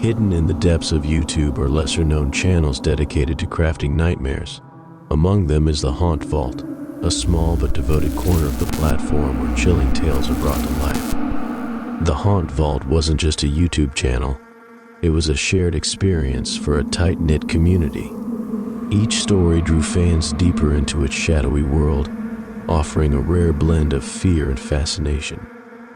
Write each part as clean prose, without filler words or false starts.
Hidden in the depths of YouTube are lesser-known channels dedicated to crafting nightmares. Among them is the Haunt Vault, a small but devoted corner of the platform where chilling tales are brought to life. The Haunt Vault wasn't just a YouTube channel. It was a shared experience for a tight-knit community. Each story drew fans deeper into its shadowy world, offering a rare blend of fear and fascination.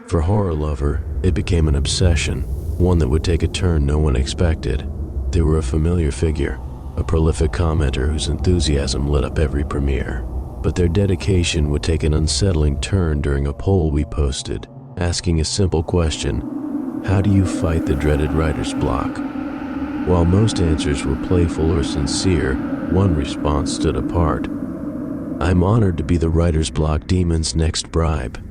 For HorrorLover, it became an obsession, one that would take a turn no one expected. They were a familiar figure, a prolific commenter whose enthusiasm lit up every premiere. But their dedication would take an unsettling turn during a poll we posted, asking a simple question: how do you fight the dreaded writer's block? While most answers were playful or sincere, one response stood apart. I'm honored to be the writer's block demon's next bribe.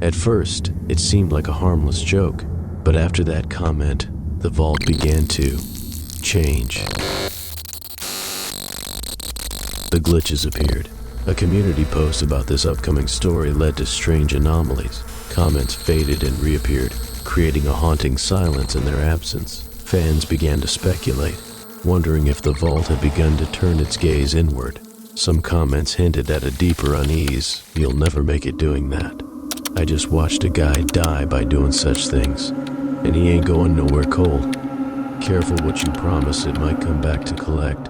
At first, it seemed like a harmless joke, but after that comment, the vault began to change. The glitches appeared. A community post about this upcoming story led to strange anomalies. Comments faded and reappeared, creating a haunting silence in their absence. Fans began to speculate, wondering if the vault had begun to turn its gaze inward. Some comments hinted at a deeper unease. You'll never make it doing that. I just watched a guy die by doing such things, and he ain't going nowhere cold. Careful what you promise, it might come back to collect.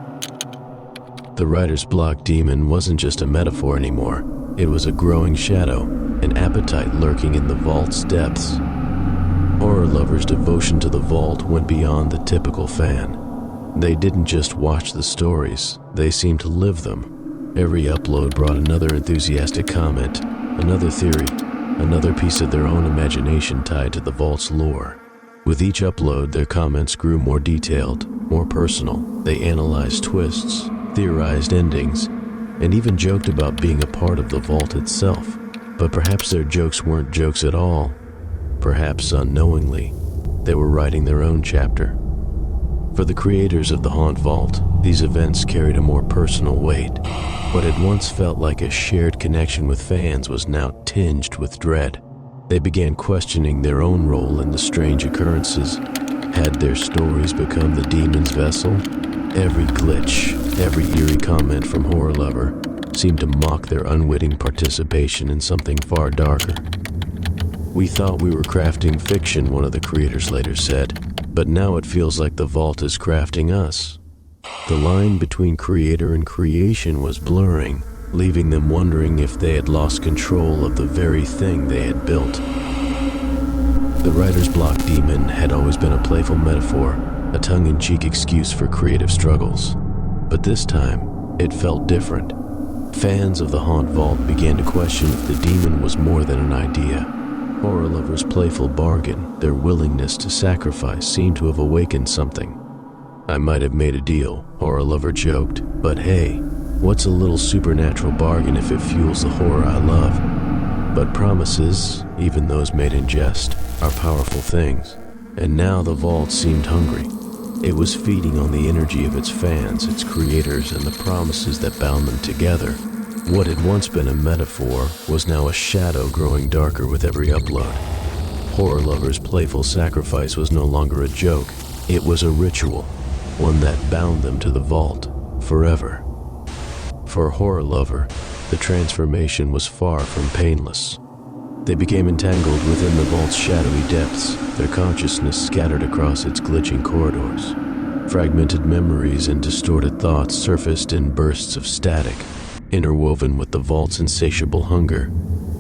The writer's block demon wasn't just a metaphor anymore. It was a growing shadow, an appetite lurking in the vault's depths. HorrorLover's devotion to the vault went beyond the typical fan. They didn't just watch the stories, they seemed to live them. Every upload brought another enthusiastic comment, another theory, another piece of their own imagination tied to the vault's lore. With each upload, their comments grew more detailed, more personal. They analyzed twists, theorized endings, and even joked about being a part of the vault itself. But perhaps their jokes weren't jokes at all. Perhaps unknowingly, they were writing their own chapter. For the creators of the Haunt Vault, these events carried a more personal weight. What had once felt like a shared connection with fans was now tinged with dread. They began questioning their own role in the strange occurrences. Had their stories become the demon's vessel? Every glitch, every eerie comment from HorrorLover seemed to mock their unwitting participation in something far darker. We thought we were crafting fiction, one of the creators later said, but now it feels like the vault is crafting us. The line between creator and creation was blurring, leaving them wondering if they had lost control of the very thing they had built. The writer's block demon had always been a playful metaphor, a tongue-in-cheek excuse for creative struggles. But this time, it felt different. Fans of the Haunt Vault began to question if the demon was more than an idea. HorrorLover's playful bargain, their willingness to sacrifice, seemed to have awakened something. I might have made a deal, HorrorLover joked, but hey, what's a little supernatural bargain if it fuels the horror I love? But promises, even those made in jest, are powerful things. And now the vault seemed hungry. It was feeding on the energy of its fans, its creators, and the promises that bound them together. What had once been a metaphor was now a shadow growing darker with every upload. HorrorLover's playful sacrifice was no longer a joke. It was a ritual, one that bound them to the vault forever. For HorrorLover, the transformation was far from painless. They became entangled within the vault's shadowy depths, their consciousness scattered across its glitching corridors. Fragmented memories and distorted thoughts surfaced in bursts of static, interwoven with the vault's insatiable hunger.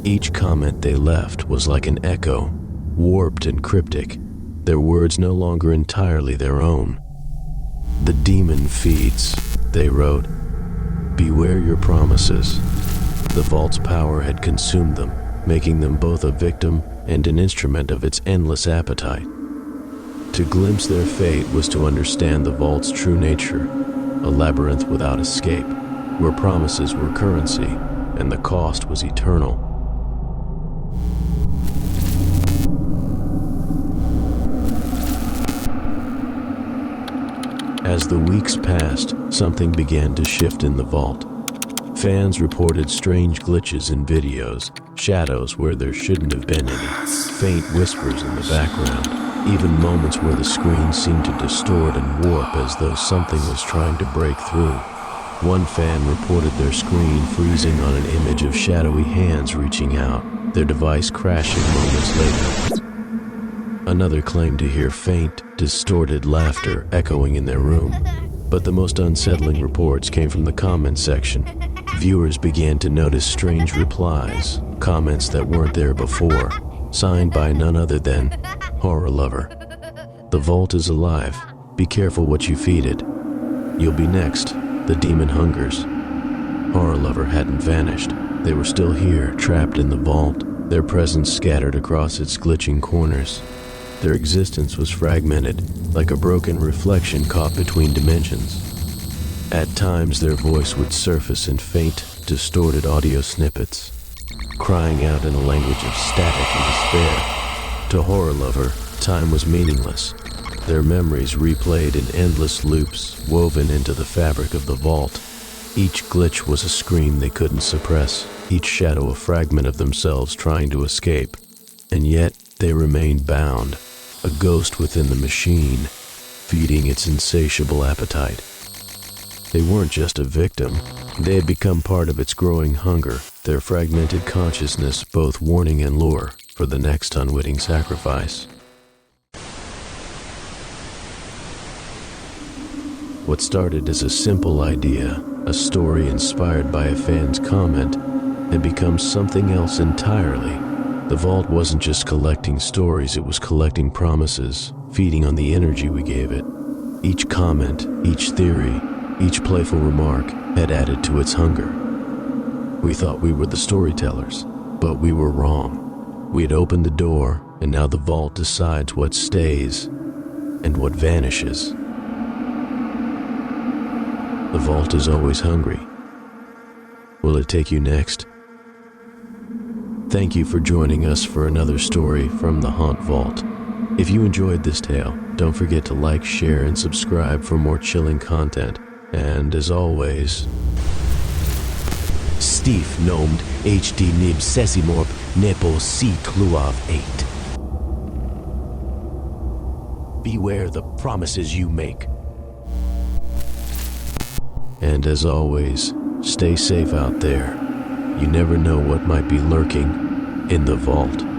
Each comment they left was like an echo, warped and cryptic, their words no longer entirely their own. "The demon feeds," they wrote. "Beware your promises." The vault's power had consumed them, making them both a victim and an instrument of its endless appetite. To glimpse their fate was to understand the vault's true nature, a labyrinth without escape, where promises were currency and the cost was eternal. As the weeks passed, something began to shift in the vault. Fans reported strange glitches in videos, shadows where there shouldn't have been any, faint whispers in the background. even moments where the screen seemed to distort and warp as though something was trying to break through. One fan reported their screen freezing on an image of shadowy hands reaching out, their device crashing moments later. Another claimed to hear faint, distorted laughter echoing in their room. But the most unsettling reports came from the comments section. Viewers began to notice strange replies, comments that weren't there before, signed by none other than HorrorLover. The vault is alive. Be careful what you feed it. You'll be next. The demon hungers. HorrorLover hadn't vanished. They were still here, trapped in the vault, their presence scattered across its glitching corners. Their existence was fragmented, like a broken reflection caught between dimensions. At times, their voice would surface in faint, distorted audio snippets, crying out in a language of static and despair. To HorrorLover, time was meaningless. Their memories replayed in endless loops, woven into the fabric of the vault. Each glitch was a scream they couldn't suppress, each shadow a fragment of themselves trying to escape. And yet, they remained bound, a ghost within the machine, feeding its insatiable appetite. They weren't just a victim. They had become part of its growing hunger, their fragmented consciousness both warning and lure for the next unwitting sacrifice. What started as a simple idea, a story inspired by a fan's comment, had become something else entirely. The vault wasn't just collecting stories, it was collecting promises, feeding on the energy we gave it. Each comment, each theory, each playful remark had added to its hunger. We thought we were the storytellers, but we were wrong. We had opened the door, and now the vault decides what stays and what vanishes. The vault is always hungry. Will it take you next? Thank you for joining us for another story from the Haunt Vault. If you enjoyed this tale, don't forget to like, share, and subscribe for more chilling content. And as always, Steve nomed HD nib sesimorp nepo si cluav 8. Beware the promises you make. and as always, stay safe out there. You never know what might be lurking in the vault.